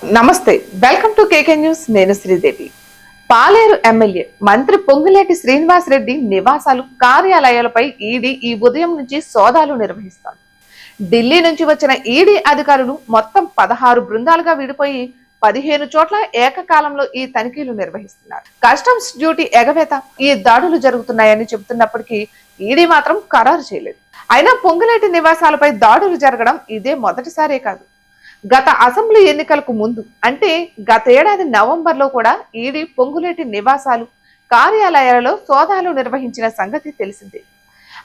నమస్తే, welcome to KK news. నేను శ్రీదేవి. పాలేరు MLA మంత్రి పొంగులేటి శ్రీనివాసరెడ్డి నివాసాలు, కార్యాలయాలపై ఈడీ ఈ ఉదయం నుంచి సోదాలు నిర్వహిస్తారు. ఢిల్లీ నుంచి వచ్చిన ఈడీ అధికారులు మొత్తం 16 బృందాలుగా విడిపోయి 15 చోట్ల ఏకకాలంలో ఈ తనిఖీలు నిర్వహిస్తున్నారు. కస్టమ్స్ డ్యూటీ ఎగవేత ఈ దాడులు జరుగుతున్నాయని చెబుతున్నప్పటికీ ఈడీ మాత్రం ఖరారు చేయలేదు. అయినా పొంగులేటి నివాసాలపై దాడులు జరగడం ఇదే మొదటిసారే కాదు. గత అసెంబ్లీ ఎన్నికలకు ముందు అంటే గత ఏడాది నవంబర్లో కూడా ఈడీ పొంగులేటి నివాసాలు, కార్యాలయాలలో సోదాలు నిర్వహించిన సంగతి తెలిసిందే.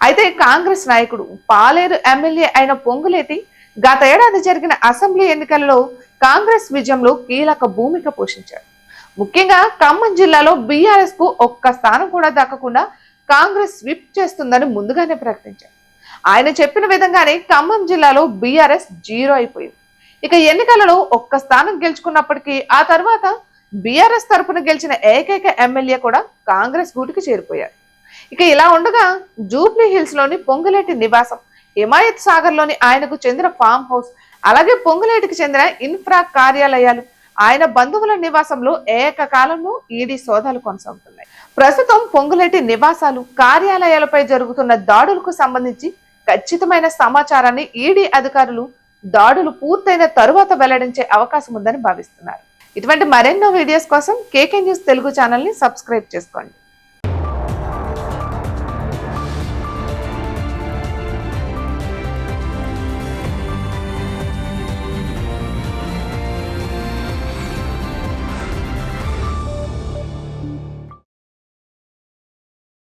అయితే కాంగ్రెస్ నాయకుడు, పాలేరు ఎమ్మెల్యే అయిన పొంగులేటి గత ఏడాది జరిగిన అసెంబ్లీ ఎన్నికలలో కాంగ్రెస్ విజయంలో కీలక భూమిక పోషించాడు. ముఖ్యంగా ఖమ్మం జిల్లాలో బీఆర్ఎస్ కు ఒక్క స్థానం కూడా దక్కకుండా కాంగ్రెస్ స్విప్ చేస్తుందని ముందుగానే ప్రకటించారు. ఆయన చెప్పిన విధంగానే ఖమ్మం జిల్లాలో బీఆర్ఎస్ 0 అయిపోయింది. ఇక ఎన్నికలలో ఒక్క స్థానం గెలుచుకున్నప్పటికీ ఆ తర్వాత బీఆర్ఎస్ తరపున గెలిచిన ఏకైక ఎమ్మెల్యే కూడా కాంగ్రెస్ గూటికి చేరిపోయారు. ఇక ఇలా ఉండగా జూబ్లీ హిల్స్ లోని పొంగులేటి నివాసం, హిమాయత్ సాగర్ లోని ఆయనకు చెందిన ఫామ్ హౌస్, అలాగే పొంగులేటికి చెందిన ఇన్ఫ్రా కార్యాలయాలు, ఆయన బంధువుల నివాసంలో ఏకకాలంలో ఈడీ సోదాలు కొనసాగుతున్నాయి. ప్రస్తుతం పొంగులేటి నివాసాలు, కార్యాలయాలపై జరుగుతున్న దాడులకు సంబంధించి ఖచ్చితమైన సమాచారాన్ని ఈడీ అధికారులు దాడులు పూర్తయిన తరువాత వెల్లడించే అవకాశం ఉందని భావిస్తున్నారు. ఇటువంటి మరెన్నో వీడియోస్ కోసం కేకే న్యూస్ తెలుగు ఛానల్ ని సబ్స్క్రైబ్ చేసుకోండి.